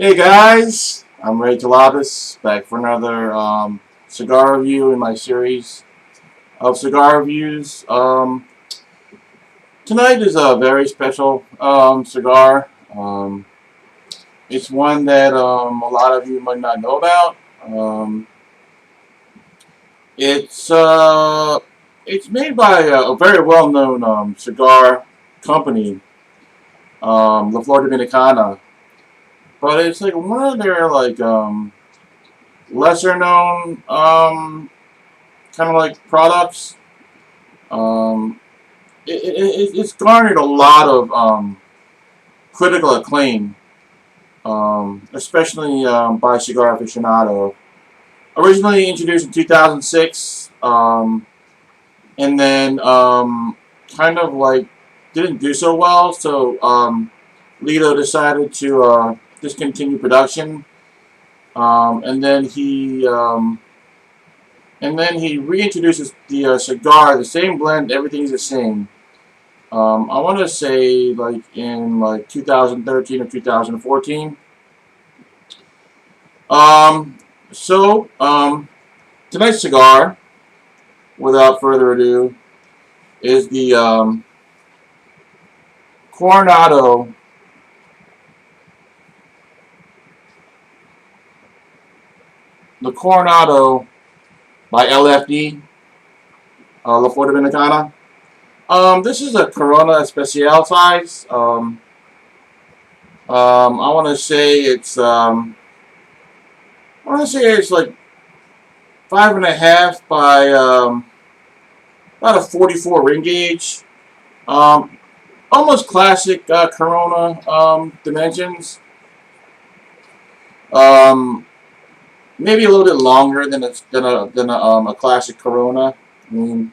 Hey guys, I'm Ray Talabas, back for another cigar review in my series of cigar reviews. Tonight is a very special cigar. It's one that a lot of you might not know about. Um, it's uh, it's made by a very well-known cigar company, La Flor Dominicana, but it's like one of their lesser known kind of like products. Um, it's garnered a lot of critical acclaim, especially by Cigar Aficionado. Originally introduced in 2006, and then kind of like didn't do so well, so Lido decided to discontinue production, and then he reintroduces the cigar, the same blend, everything's the same. I want to say like in like 2013 or 2014. Um, so tonight's cigar, without further ado, is the Coronado. The Coronado by LFD, La Flor Dominicana. This is a Corona Especial size. I want to say it's like 5.5 by about a 44 ring gauge. Um, Almost classic Corona dimensions. Um, Maybe a little bit longer than a classic Corona. I mean,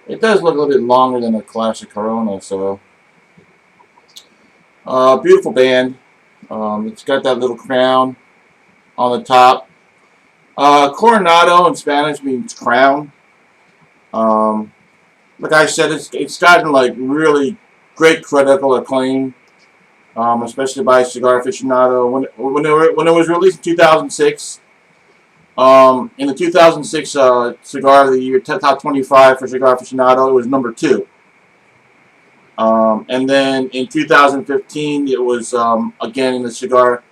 it does look a little bit longer than a classic Corona. So, beautiful band. It's got that little crown on the top. Coronado in Spanish means crown. Um, like I said, it's gotten like really great critical acclaim, especially by Cigar Aficionado. When it was released in 2006, in the 2006 Cigar of the Year Top 25 for Cigar Aficionado, it was number 2. And then in 2015, it was again in the Cigar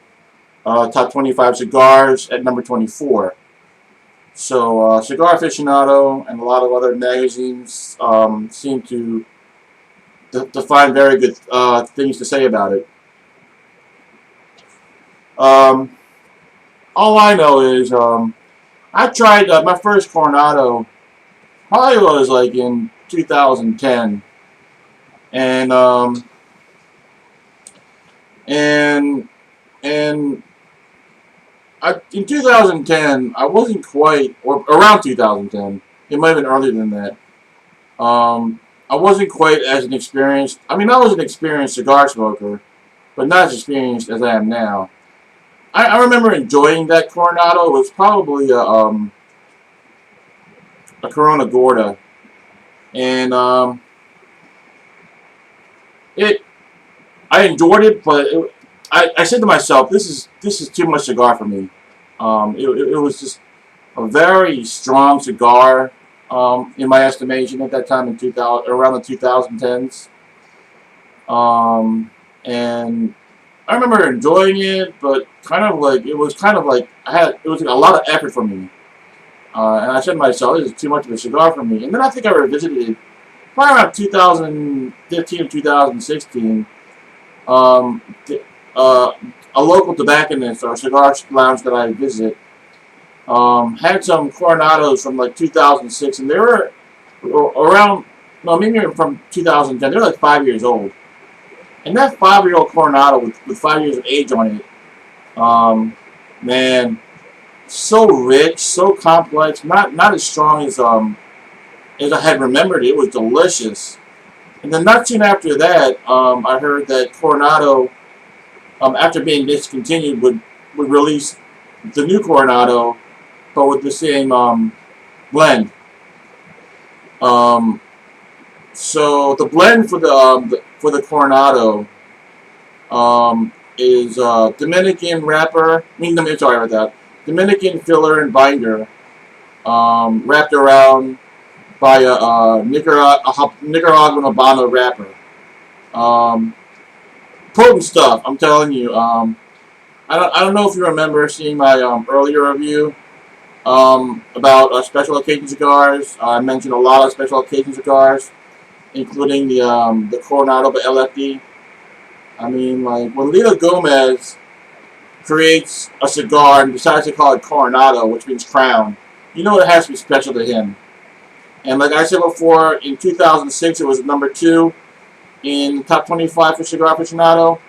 Top 25 Cigars at number 24. So Cigar Aficionado and a lot of other magazines seem to find very good things to say about it. Um, all I know is I tried my first Coronado probably was like in 2010, and and and in 2010 I wasn't quite, or around 2010. It might have been earlier than that. I wasn't quite as an experienced. I mean, I was an experienced cigar smoker, but not as experienced as I am now. I remember enjoying that Coronado. It was probably a Corona Gorda, and it I enjoyed it, but I said to myself, this is too much cigar for me. It was just a very strong cigar, in my estimation at that time in 2000, around the 2010s. And I remember enjoying it, but kind of like it was kind of like it was like a lot of effort for me. And I said to myself, this is too much of a cigar for me. And then I think I revisited it probably around 2015 or 2016. Um, uh, a local tobacconist or cigar lounge that I visit had some Coronados from like 2006, and they were around, no, maybe from 2010. They're like 5 years old. And that 5-year-old Coronado with 5 years of age on it, man, so rich, so complex, not as strong as I had remembered. It was delicious. And then not soon after that, I heard that Coronado, after being discontinued, would release the new Coronado, but with the same blend. Um, so the blend for the Coronado, is Dominican wrapper. Sorry about that. Dominican filler and binder, wrapped around by a Nicaraguan Habano wrapper. Um, Potent stuff, I'm telling you. I don't know if you remember seeing my earlier review about special occasion cigars. I mentioned a lot of special occasion cigars, including the Coronado by LFD. I mean, like when Lito Gomez creates a cigar and decides to call it Coronado, which means crown, you know it has to be special to him. And like I said before, in 2006 it was number 2 in top 25 for Cigar Aficionado,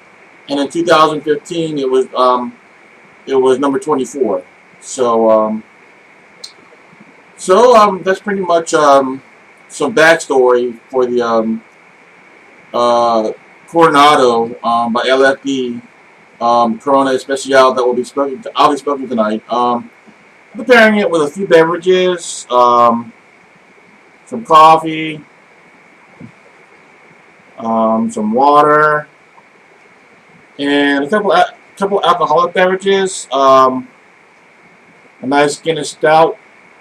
and in 2015 it was number 24. So that's pretty much some backstory for the Coronado by LFD Corona Especial that I'll be smoking tonight. Preparing it with a few beverages, some coffee, some water, and a couple alcoholic beverages. A nice Guinness Stout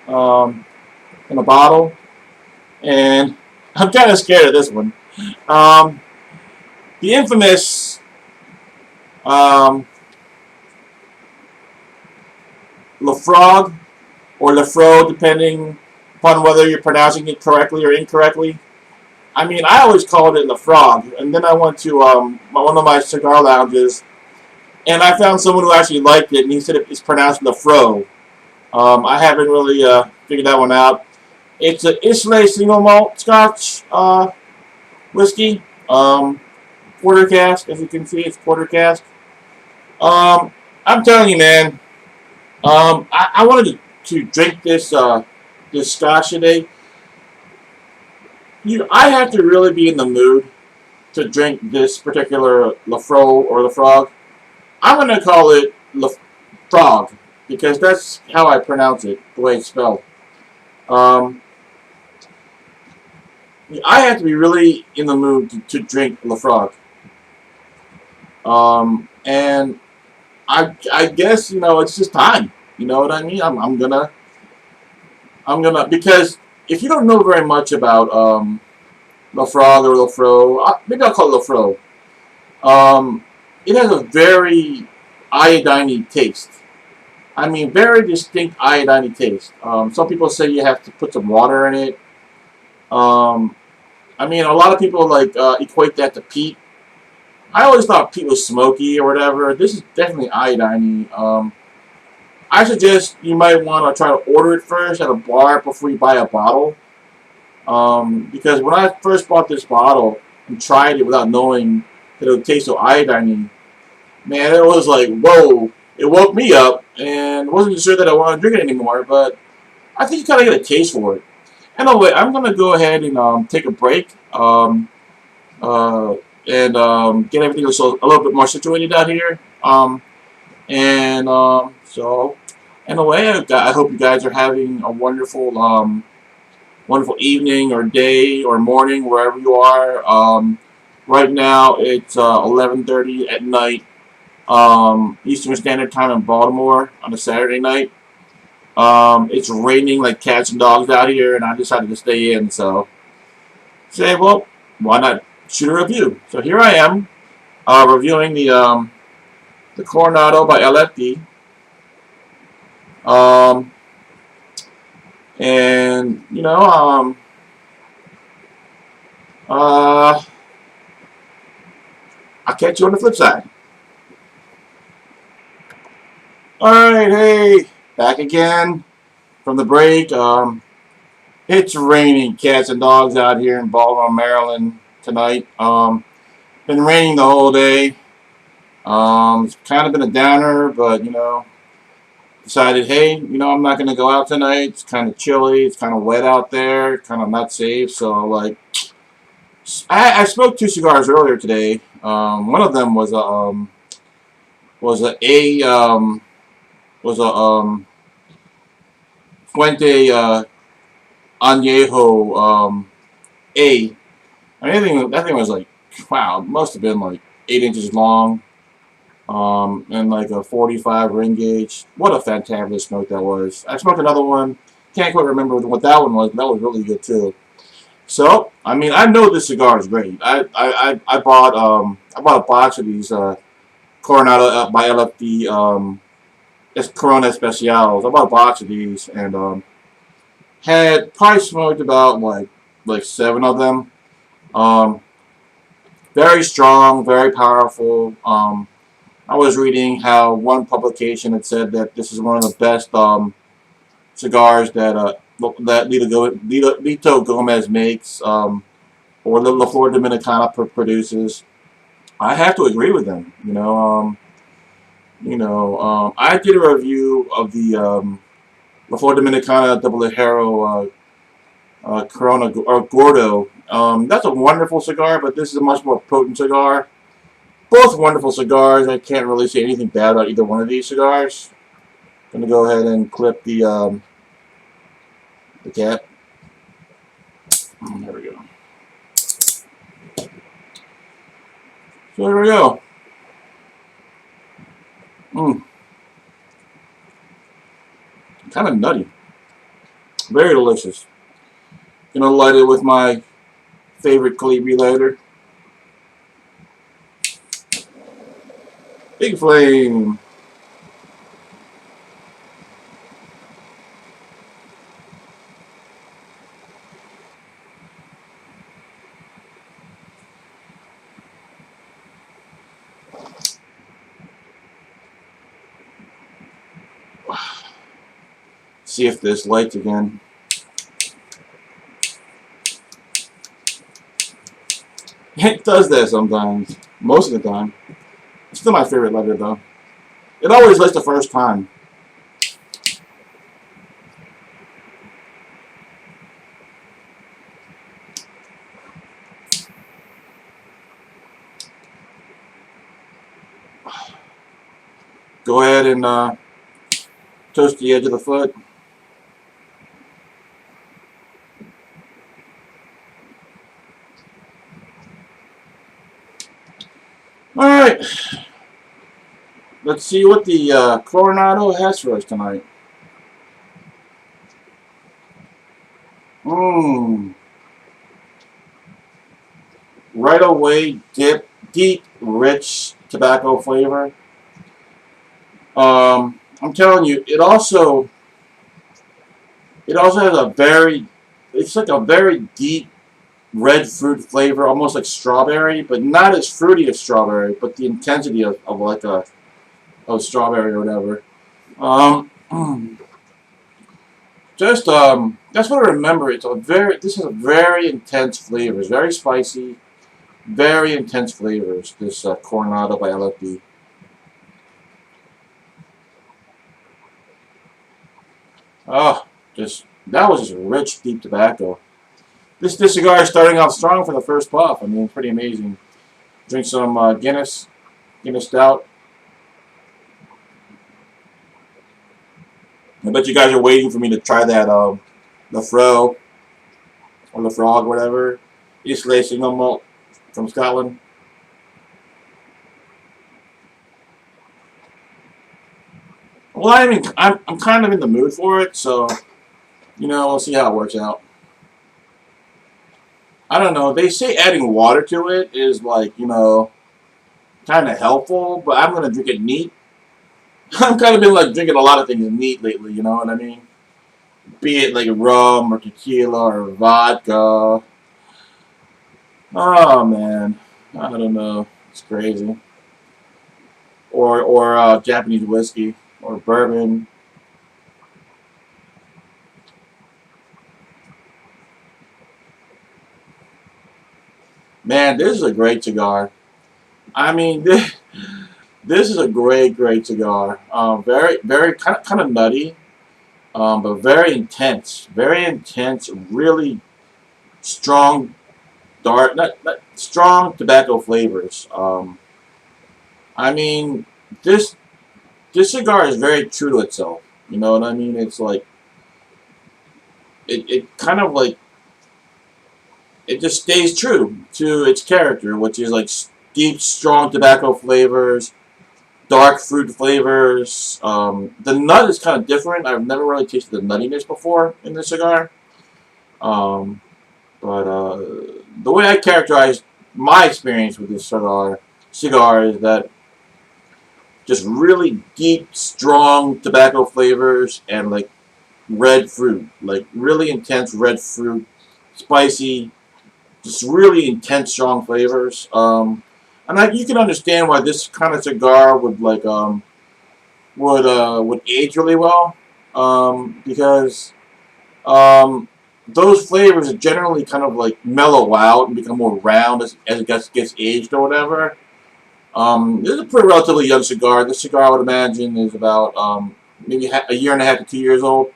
in a bottle, and I'm kind of scared of this one. The infamous Lafrog or Lafro, depending upon whether you're pronouncing it correctly or incorrectly. I mean, I always called it Lafrog, and then I went to one of my cigar lounges, and I found someone who actually liked it, and he said it's pronounced Lafro. I haven't really figured that one out. It's an Islay single malt Scotch whiskey, porter cask. As you can see, it's porter cask. I'm telling you, man. I wanted to drink this Scotch today. I have to really be in the mood to drink this particular Lafro or Lafrog. I'm gonna call it Lafrog because that's how I pronounce it, the way it's spelled. I have to be really in the mood to drink Lafrog. And I guess it's just time. You know what I mean? I'm gonna because if you don't know very much about Lafrog or Lafro, maybe I'll call it Lafro. It has a very iodine taste. I mean, very distinct iodine taste. Some people say you have to put some water in it. I mean, a lot of people equate that to peat. I always thought peat was smoky or whatever. This is definitely iodine. I suggest you might want to try to order it first at a bar before you buy a bottle. Because when I first bought this bottle and tried it without knowing that it would taste so iodine, man, it was like, whoa. It woke me up, and wasn't sure that I wanted to drink it anymore, but I think you kind of get a taste for it. Anyway, I'm going to go ahead and take a break and get everything a little bit more situated out here. So, anyway, I hope you guys are having a wonderful wonderful evening or day or morning wherever you are. Right now it's 11:30 at night, Eastern Standard Time in Baltimore on a Saturday night. It's raining like cats and dogs out here, and I decided to stay in. So, well, why not shoot a review? So here I am, reviewing the Coronado by LFD. And I'll catch you on the flip side. Alright, hey, back again from the break. It's raining cats and dogs out here in Baltimore, Maryland tonight. Been raining the whole day. It's kind of been a downer, but decided, hey, I'm not going to go out tonight. It's kind of chilly. It's kind of wet out there. Kind of not safe. So, I smoked 2 cigars earlier today. One of them was a Fuente Añejo A. I mean, that thing was like, wow, it must have been like 8 inches long. and like a 45 ring gauge. What a fantastic smoke that was. I smoked another one. Can't quite remember what that one was, but that was really good too. So, I mean, I know this cigar is great. I bought a box of these Coronado by LFD Corona Especials. I bought a box of these and had probably smoked about like seven of them. Um, very strong, very powerful. I was reading how one publication had said that this is one of the best cigars that Lito Gomez makes, or the Flor Dominicana produces. I have to agree with them. I did a review of the La Flor Dominicana Double Hero Corona or Gordo. That's a wonderful cigar, but this is a much more potent cigar. Both wonderful cigars. I can't really say anything bad about either one of these cigars. I'm gonna go ahead and clip the cap. There we go. So there we go. Kind of nutty. Very delicious. Gonna light it with my favorite Calibri lighter. Big flame. See if this lights again. It does that sometimes. Most of the time. It's still my favorite lighter though. It always lights the first time. Go ahead and toast the edge of the foot. Alright. Let's see what the Coronado has for us tonight. Right away, deep, rich tobacco flavor. I'm telling you, it also has it's like a very deep red fruit flavor, almost like strawberry, but not as fruity as strawberry, but the intensity of like of strawberry or whatever. That's what I remember. This is a very intense flavors, very spicy, very intense flavors. This Coronado by LFD. Oh, that was just rich, deep tobacco. This cigar is starting off strong for the first puff. I mean, it's pretty amazing. Drink some Guinness Stout. I bet you guys are waiting for me to try that the Fro or the Frog, whatever. East Lay Single Malt from Scotland. Well, I mean, I'm kind of in the mood for it, so we'll see how it works out. I don't know. They say adding water to it is like kind of helpful, but I'm gonna drink it neat. I've kind of been like drinking a lot of things neat lately. You know what I mean? Be it like rum or tequila or vodka. Oh man, I don't know. It's crazy. Or Japanese whiskey or bourbon. Man, this is a great cigar. I mean, this is a great cigar. Very kind of nutty, but very intense. Very intense. Really strong, dark, not strong tobacco flavors. I mean, this this cigar is very true to itself. You know what I mean? It's like it kind of like it just stays true to its character, which is like deep, strong tobacco flavors, dark fruit flavors. The nut is kind of different. I've never really tasted the nuttiness before in this cigar. Um, but the way I characterize my experience with this cigar is that just really deep, strong tobacco flavors and like red fruit, like really intense red fruit, spicy, just really intense, strong flavors. You can understand why this kind of cigar would age really well, because um, those flavors generally kind of like mellow out and become more round as it gets aged or whatever. This is a pretty relatively young cigar. This cigar, I would imagine, is about maybe a year and a half to 2 years old.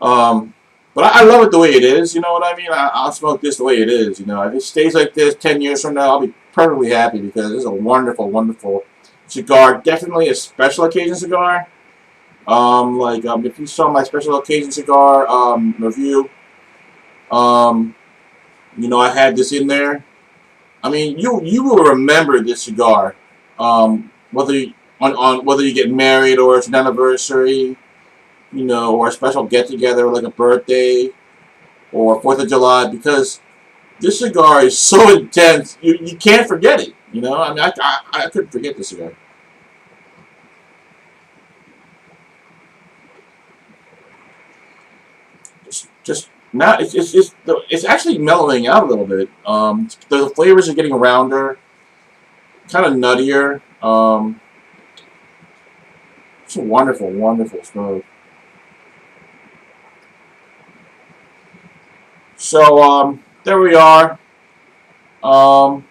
Um, but I love it the way it is. You know what I mean? I'll smoke this the way it is. You know, if it stays like this 10 years from now, I'll be perfectly happy because this is a wonderful, wonderful cigar. Definitely a special occasion cigar. If you saw my special occasion cigar review, um, I had this in there. I mean, you will remember this cigar, whether whether you get married or it's an anniversary, or a special get together like a birthday or 4th of July, because this cigar is so intense, you can't forget it. I mean, I couldn't forget this cigar. Just now, it's actually mellowing out a little bit. The flavors are getting rounder, kind of nuttier. It's a wonderful, wonderful smoke. So there we are. Um,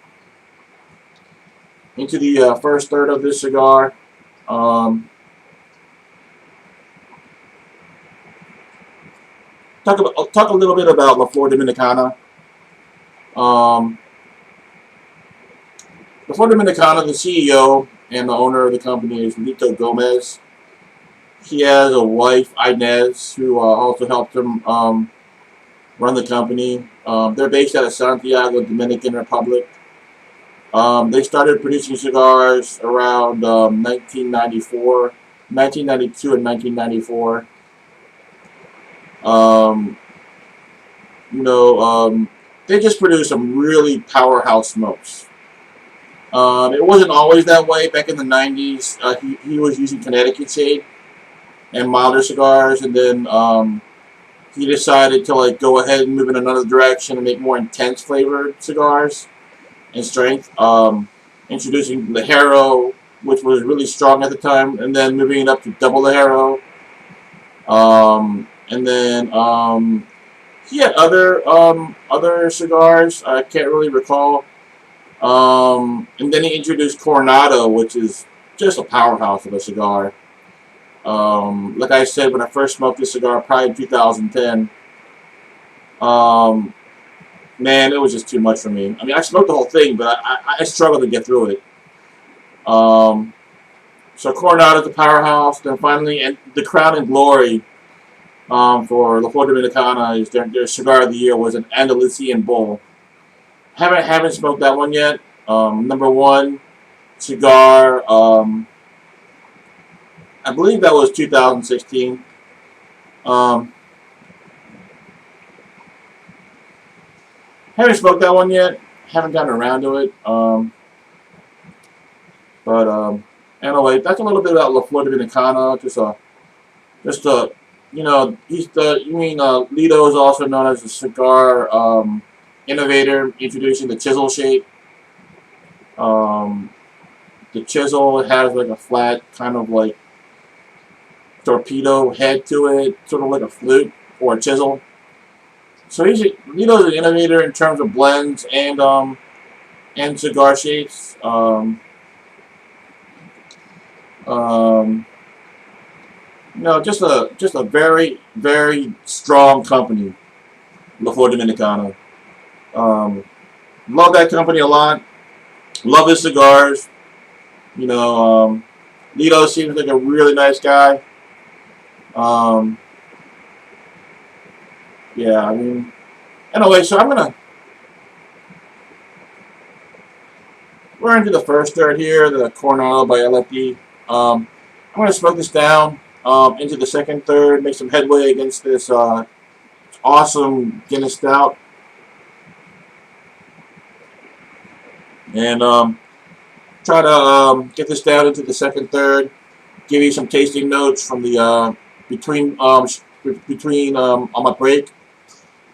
into the first third of this cigar. Um, talk a little bit about La Flor Dominicana. Um, La Flor Dominicana, the CEO and the owner of the company is Lito Gomez. He has a wife, Inez, who also helped him run the company. They're based out of Santiago, Dominican Republic. They started producing cigars around 1994, 1992 and 1994. Um, you know, um, they just produced some really powerhouse smokes. It wasn't always that way. Back in the 90s, he was using Connecticut shade and milder cigars, and then he decided to like go ahead and move in another direction and make more intense flavored cigars and strength. Introducing the Hero, which was really strong at the time, and then moving it up to double the Hero. And then he had other cigars. I can't really recall. And then he introduced Coronado, which is just a powerhouse of a cigar. Like I said, when I first smoked this cigar, probably in 2010, um, man, it was just too much for me. I mean, I smoked the whole thing, but I struggled to get through it. Um, so Coronado's the powerhouse. Then finally, and the crown and glory for La Flor Dominicana is their cigar of the year was an Andalusian Bull. Haven't smoked that one yet. Number one cigar. I believe that was 2016. Um, haven't smoked that one yet. Haven't gotten around to it. But anyway, that's a little bit about La Flor Dominicana. Just a, he's the. You mean Lido is also known as a cigar innovator, introducing the chisel shape. Um, the chisel has like a flat kind of like torpedo head to it, sort of like a flute or a chisel. So Lido's an innovator in terms of blends and cigar shapes. Um, just a very very strong company, La Flor Dominicana. Um, love that company a lot. Love his cigars. You know, Lido seems like a really nice guy. Um, yeah, I mean, anyway, so We're into the first third here, the Coronado by LFD. I'm going to smoke this down into the second third, make some headway against this awesome Guinness Stout. And try to get this down into the second third. Give you some tasting notes from the between on my break,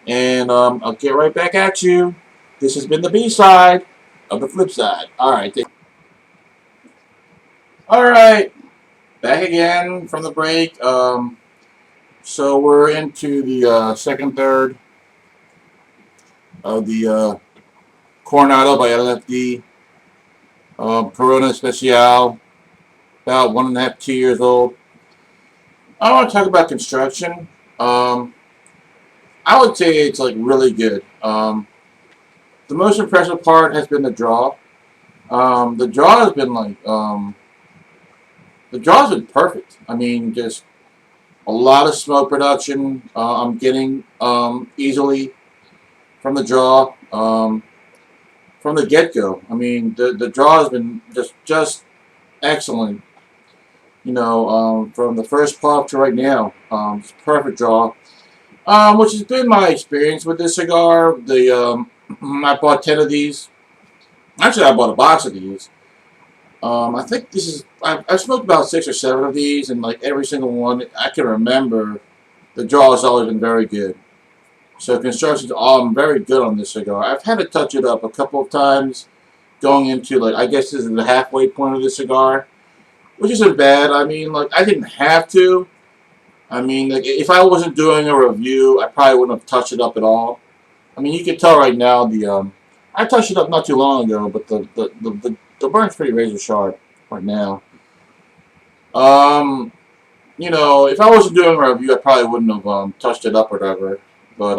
and I'll get right back at you. This has been the B side of the flip side. All right, all right, back again from the break. So we're into the second third of the Coronado by LFD Corona Especial, about 1.5, 2 years old. I want to talk about construction. Um, I would say it's like really good. The most impressive part has been the draw. The draw has been the draw's been perfect. I mean, just a lot of smoke production. I'm getting easily from the draw, from the get go. I mean, the draw has been just excellent. You know, from the first puff to right now, it's a perfect draw. Which has been my experience with this cigar. I bought 10 of these. Actually, I bought a box of these. I think this is. I've smoked about 6 or 7 of these, and like every single one I can remember, the draw has always been very good. So construction's all very good on this cigar. I've had to touch it up a couple of times, going into like I guess this is the halfway point of the cigar, which isn't bad. I mean, like I didn't have to. I mean, like if I wasn't doing a review, I probably wouldn't have touched it up at all. I mean, you can tell right now I touched it up not too long ago, but the burn's pretty razor sharp right now. Um, you know, if I wasn't doing a review, I probably wouldn't have touched it up or whatever. But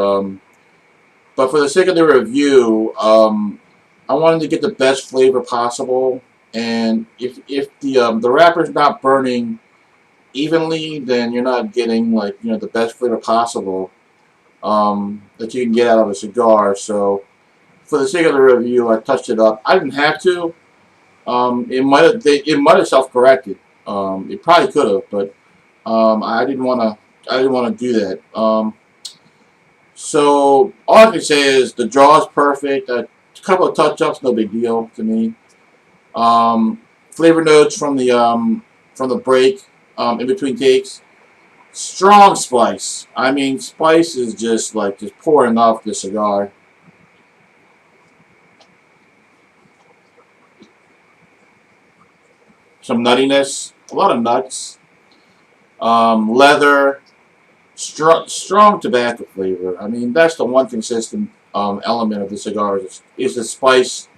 but for the sake of the review, I wanted to get the best flavor possible, and if the wrapper's not burning evenly, then you're not getting like the best flavor possible that you can get out of a cigar. So for the sake of the review, I touched it up. I didn't have to. It might have self corrected. It probably could have, but I didn't want to. I didn't want to do that. So all I can say is the draw is perfect. A couple of touch ups, no big deal to me. Flavor notes from the break in between takes. Strong spice. I mean, spice is just pouring off the cigar. Some nuttiness, a lot of nuts, leather, strong tobacco flavor. I mean, that's the one consistent element of the cigar is the spice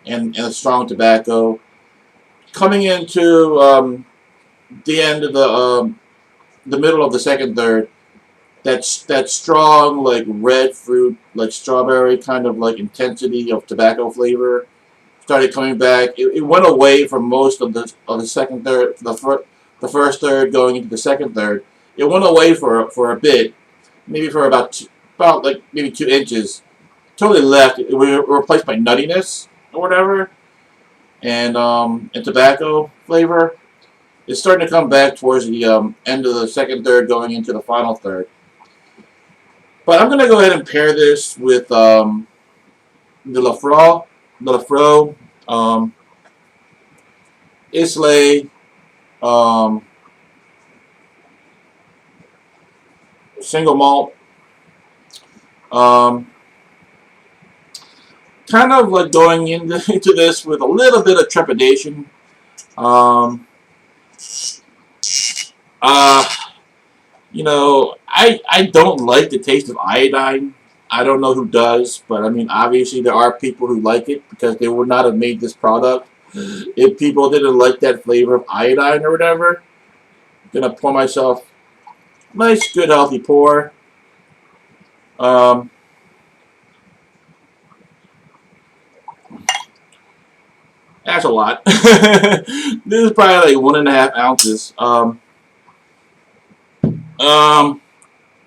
and the strong tobacco. Coming into the end of the middle of the second third, that strong like red fruit, like strawberry kind of like intensity of tobacco flavor started coming back. It went away from most of the second third, the first third going into the second third. It went away for a bit, maybe for about like maybe 2 inches. Totally left. It was replaced by nuttiness or whatever, and tobacco flavor. It's starting to come back towards the end of the second third, going into the final third. But I'm gonna go ahead and pair this with the Lafro, Islay, um, single malt. Um, Kind of like going into this with a little bit of trepidation. Um, uh, I don't like the taste of iodine. I don't know who does, but I mean, obviously there are people who like it because they would not have made this product if people didn't like that flavor of iodine or whatever. I'm gonna pour myself a nice, good, healthy pour. Um, that's a lot. This is probably like 1.5 ounces. Um,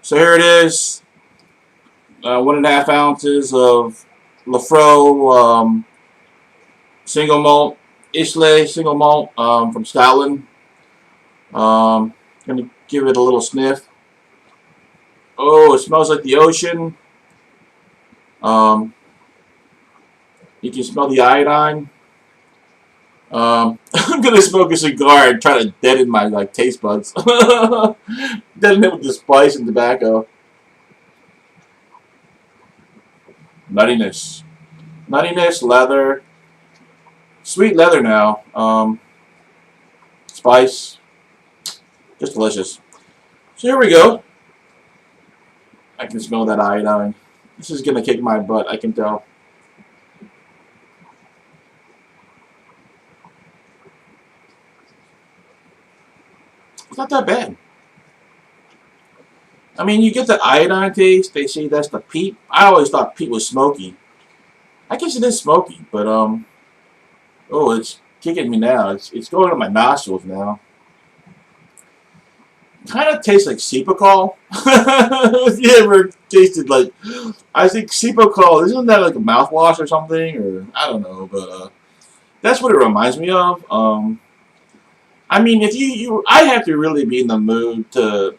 so here it is. 1.5 ounces of Lafro single malt, Islay single malt from Scotland. Gonna give it a little sniff. Oh, it smells like the ocean. Um, you can smell the iodine. I'm gonna smoke a cigar and try to deaden my like taste buds. Deaden it with the spice and tobacco. Nuttiness, nuttiness, leather, sweet leather now. Spice, just delicious. So here we go. I can smell that iodine. This is gonna kick my butt. I can tell. It's not that bad. I mean, you get the iodine taste. They say that's the peat. I always thought peat was smoky. I guess it is smoky, but oh, it's kicking me now. It's going to my nostrils now. Kind of tastes like Cepacol. If you ever tasted like, I think Cepacol, isn't that like a mouthwash or something, or I don't know, but that's what it reminds me of. I mean, if I have to really be in the mood to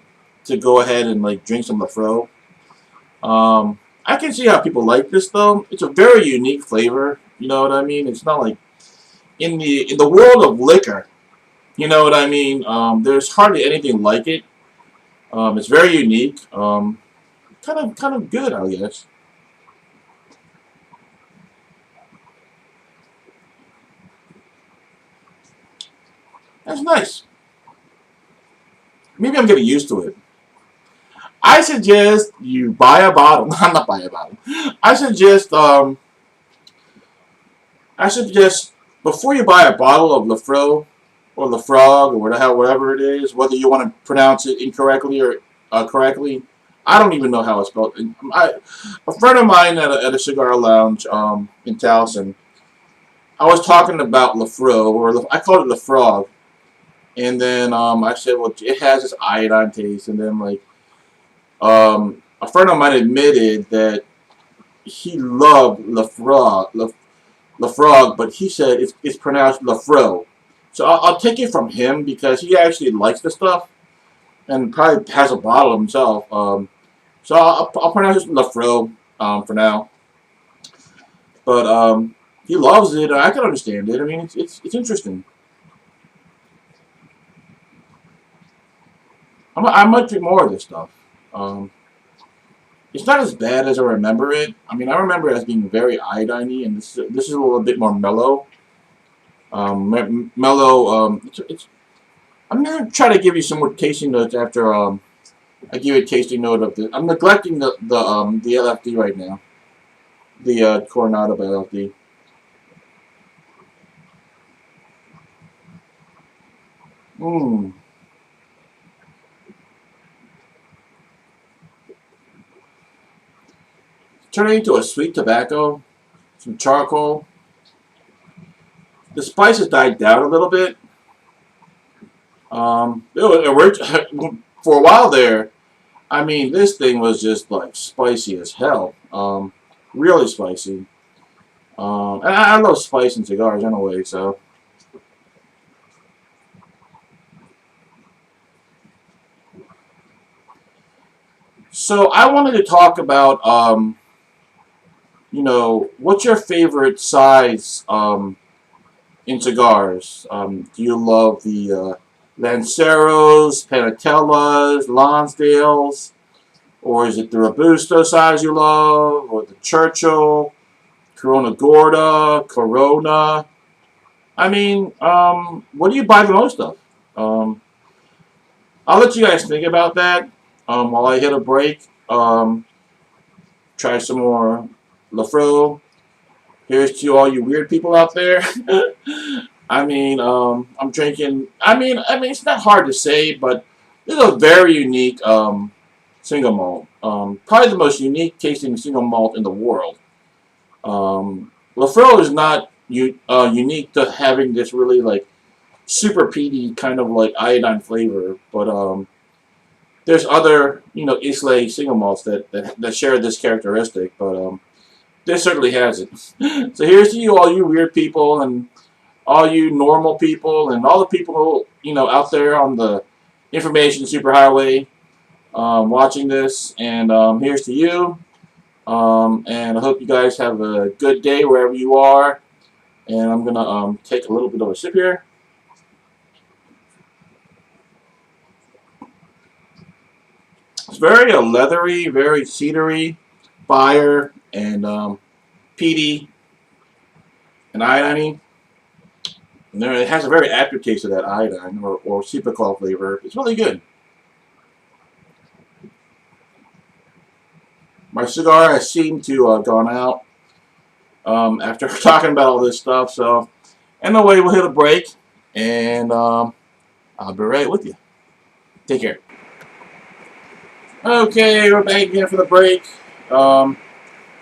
go ahead and like drink some Lafro. I can see how people like this though. It's a very unique flavor. You know what I mean? It's not like in the world of liquor. You know what I mean? There's hardly anything like it. It's very unique. Kind of good, I guess. That's nice. Maybe I'm getting used to it. I suggest you buy a bottle. I'm not buy a bottle. I suggest I suggest before you buy a bottle of Lafro or Lafrog or whatever it is, whether you want to pronounce it incorrectly or correctly, I don't even know how it's spelled. A friend of mine at a cigar lounge in Towson, I was talking about Lafro, or I called it Lafrog, and then I said, well, it has this iodine taste, and then like a friend of mine admitted that he loved Lafrog, but he said it's pronounced Lafro. So I'll take it from him because he actually likes the stuff and probably has a bottle himself. So I'll pronounce it Lafro for now. But he loves it. I can understand it. I mean, it's interesting. I might drink more of this stuff. Um, it's not as bad as I remember it. I mean, I remember it as being very iodiney, and this is a little bit more mellow. Mellow. I'm gonna try to give you some more tasting notes after I give you a tasting note of the. I'm neglecting the LFD right now. The Coronado by LFD. Mmm. Turning into a sweet tobacco, some charcoal. The spices died down a little bit. For a while there, I mean, this thing was just like spicy as hell. Really spicy. And I love spice in cigars anyway, so. So I wanted to talk about, what's your favorite size in cigars? Do you love the Lanceros, Panatellas, Lonsdales, or is it the Robusto size you love, or the Churchill, Corona Gorda, Corona? I mean, what do you buy the most of? Um, I'll let you guys think about that while I hit a break. Try some more Lafro. Here's to all you weird people out there. I mean, I'm drinking. It's not hard to say, but this is a very unique single malt. Probably the most unique tasting single malt in the world. Lafro is not unique to having this really like super peaty kind of like iodine flavor, but there's other Islay single malts that share this characteristic, but This certainly hasn't. So here's to you, all you weird people, and all you normal people, and all the people out there on the information superhighway watching this. And here's to you. And I hope you guys have a good day wherever you are. And I'm gonna take a little bit of a sip here. It's very leathery, very cedary, fire, and peaty, and iodine. And it has a very aftertaste of that iodine or Cipacol flavor. It's really good. My cigar has seemed to gone out after talking about all this stuff. So, anyway, we'll hit a break, and I'll be right with you. Take care. Okay, we're back again for the break.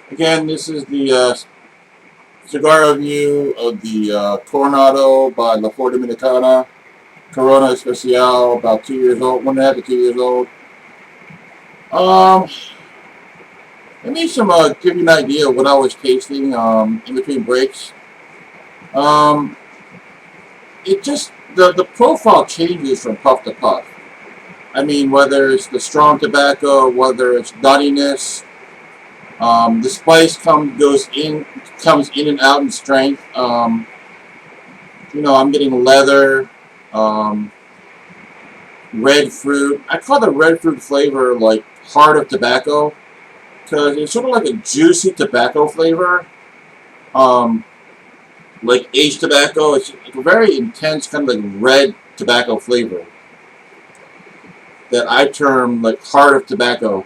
Again, this is the cigar review of the Coronado by La Flor Dominicana Corona Especial, about 2 years old, 1.5 to 2 years old. Let me give you an idea of what I was tasting in between breaks. It just the profile changes from puff to puff. I mean, whether it's the strong tobacco, whether it's nuttiness, the spice comes in and out in strength. I'm getting leather, red fruit. I call the red fruit flavor like heart of tobacco because it's sort of like a juicy tobacco flavor, like aged tobacco. It's like a very intense kind of like red tobacco flavor that I term like heart of tobacco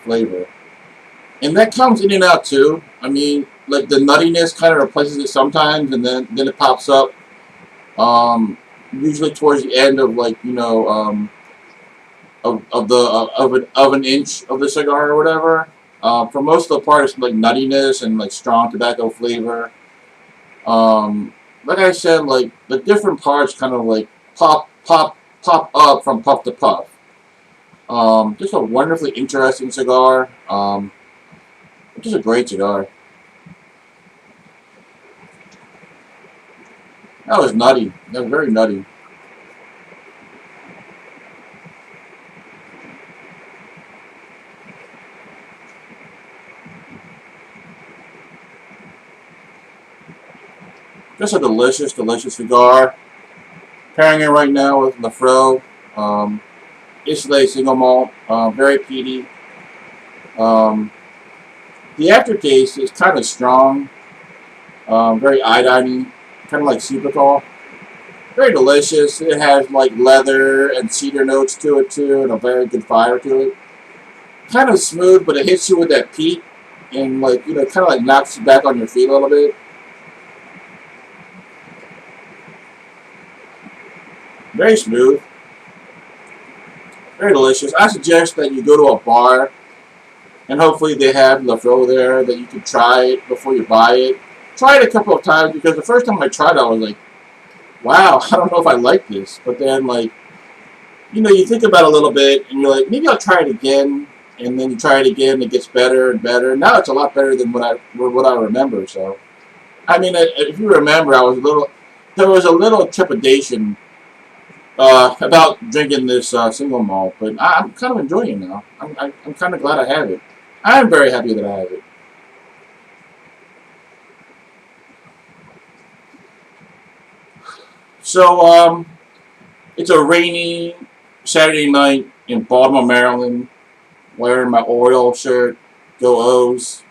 flavor. And that comes in and out too. I mean, like the nuttiness kind of replaces it sometimes, and then it pops up. Usually towards the end of of an inch of the cigar or whatever. For most of the part, it's like nuttiness and like strong tobacco flavor. Like I said, like the different parts kind of like pop up from puff to puff. Just a wonderfully interesting cigar. Just a great cigar. That was nutty. That was very nutty. Just a delicious, delicious cigar. Pairing it right now with Lafro. Islay single malt. Very peaty. The aftertaste is kind of strong, very iodine, kind of like Cipacol. Very delicious. It has like leather and cedar notes to it too, and a very good fire to it. Kind of smooth, but it hits you with that peat, and kind of like knocks you back on your feet a little bit. Very smooth. Very delicious. I suggest that you go to a bar. And hopefully they have Lafro there that you can try it before you buy it. Try it a couple of times because the first time I tried it, I was like, wow, I don't know if I like this. But then, you think about it a little bit and you're like, maybe I'll try it again. And then you try it again, and it gets better and better. Now it's a lot better than what I remember. So, I mean, if you remember, there was a little trepidation about drinking this single malt, but I'm kind of enjoying it now. I'm kind of glad I have it. I'm very happy that I have it. So, it's a rainy Saturday night in Baltimore, Maryland, wearing my Oriole shirt. Go O's.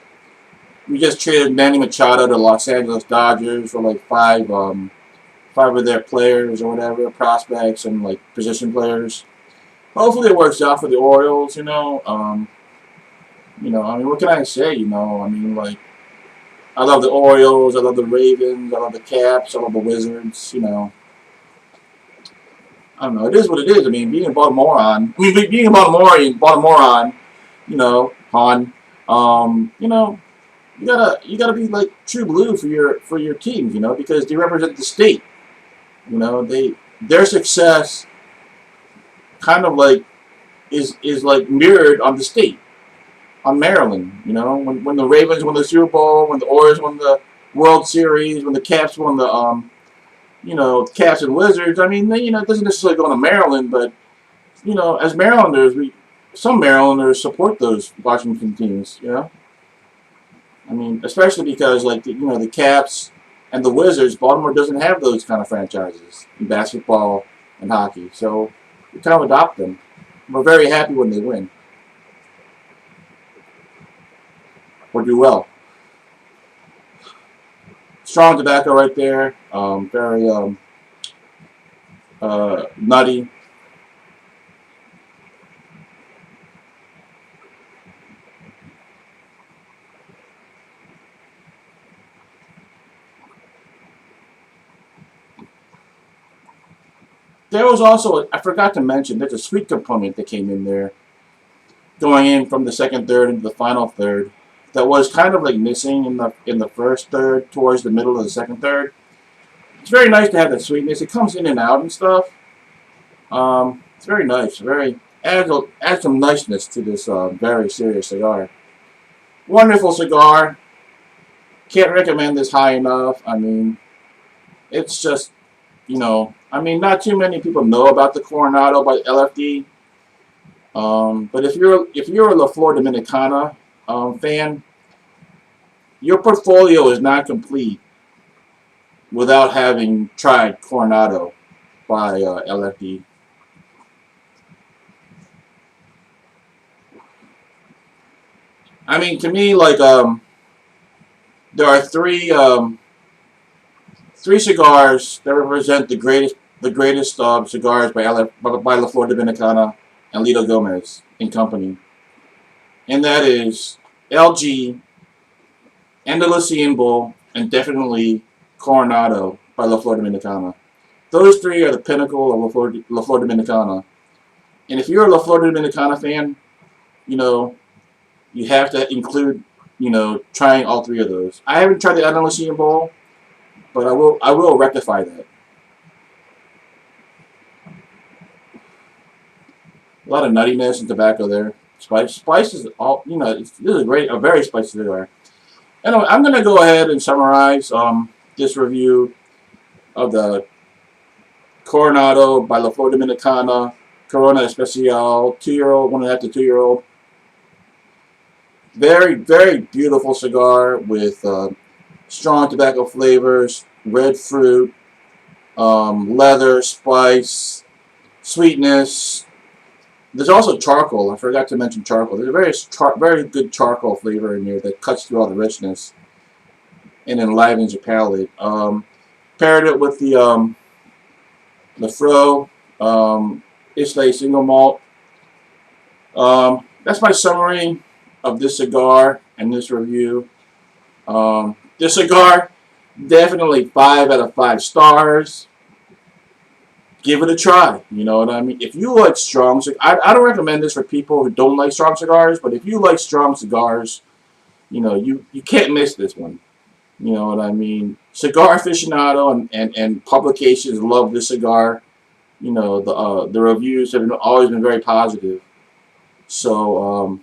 We just traded Manny Machado to Los Angeles Dodgers for like five of their players or whatever, prospects and like position players. Hopefully it works out for the Orioles, I mean, what can I say, I mean, I love the Orioles, I love the Ravens, I love the Caps, I love the Wizards, I don't know, it is what it is. I mean, being a Baltimorean, Han, you gotta be like true blue for your teams, because they represent the state. Their success kind of like is like mirrored on the state. on Maryland. You know, when the Ravens won the Super Bowl, when the Orioles won the World Series, when the Caps won the Caps and Wizards. I mean, it doesn't necessarily go to Maryland, but as Marylanders, some Marylanders support those Washington teams. I mean, especially because like the Caps and the Wizards, Baltimore doesn't have those kind of franchises in basketball and hockey, so we kind of adopt them. We're very happy when they win or do well. Strong tobacco right there. Very nutty. There was also, I forgot to mention, there's a sweet component that came in there, going in from the second third into the final third, that was kind of like missing in the first third, towards the middle of the second third. It's very nice to have that sweetness. It comes in and out and stuff. It's very nice. Very adds some niceness to this very serious cigar. Wonderful cigar. Can't recommend this high enough. I mean, it's just I mean, not too many people know about the Coronado by LFD. But if you're a La Flor Dominicana fan, your portfolio is not complete without having tried Coronado by LFD. I mean, to me, like there are three cigars that represent the greatest cigars by La Flor Dominicana and Lido Gomez and Company, and that is LG, Andalusian Bull, and definitely Coronado by La Flor Dominicana. Those three are the pinnacle of La Flor Dominicana. And if you're a La Flor Dominicana fan, you know, you have to include, trying all three of those. I haven't tried the Andalusian Bull, but I will rectify that. A lot of nuttiness and tobacco there. Spice is all, this is a very spicy cigar. Anyway, I'm going to go ahead and summarize this review of the Coronado by La Flor Dominicana Corona Especial, 2-year-old, 1.5 to 2-year-old. Very, very beautiful cigar with strong tobacco flavors, red fruit, leather, spice, sweetness. There's also charcoal. I forgot to mention charcoal. There's a very good charcoal flavor in here that cuts through all the richness and enlivens your palate. Paired it with the Fro Islay single malt. That's my summary of this cigar and this review. This cigar, definitely 5 out of 5 stars. Give it a try. You know what I mean? If you like strong cigars, I don't recommend this for people who don't like strong cigars, but if you like strong cigars, you can't miss this one. You know what I mean? Cigar aficionado and publications love this cigar. The reviews have always been very positive. So,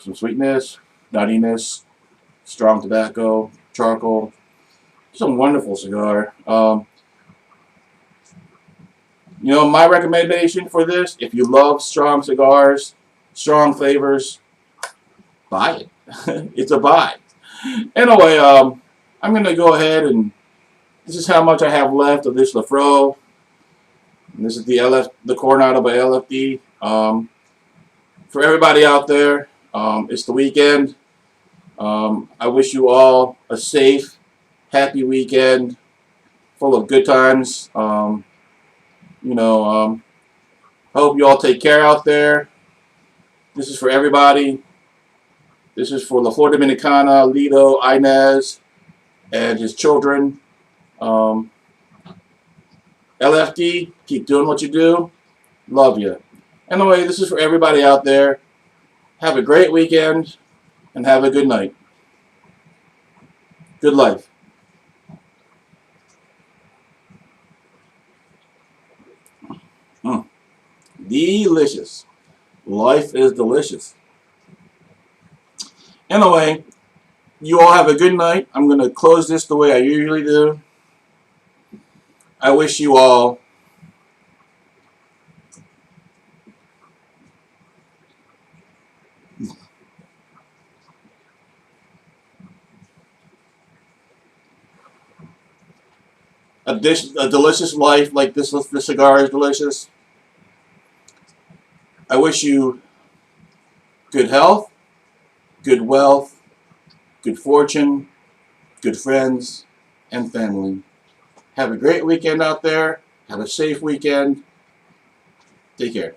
some sweetness, nuttiness, strong tobacco, charcoal. It's a wonderful cigar. My recommendation for this, if you love strong cigars, strong flavors, buy it. It's a buy. Anyway, I'm going to go ahead and this is how much I have left of this Lafro. And this is the Coronado by LFD. For everybody out there, it's the weekend. I wish you all a safe, happy weekend, full of good times. Hope you all take care out there. This is for everybody. This is for La Flor Dominicana, Lido, Inez, and his children. LFD, keep doing what you do. Love you. Anyway, this is for everybody out there. Have a great weekend and have a good night. Good life. delicious. Life is delicious. Anyway, you all have a good night. I'm going to close this the way I usually do. I wish you all a delicious life like this. The cigar is delicious. I wish you good health, good wealth, good fortune, good friends, and family. Have a great weekend out there. Have a safe weekend. Take care.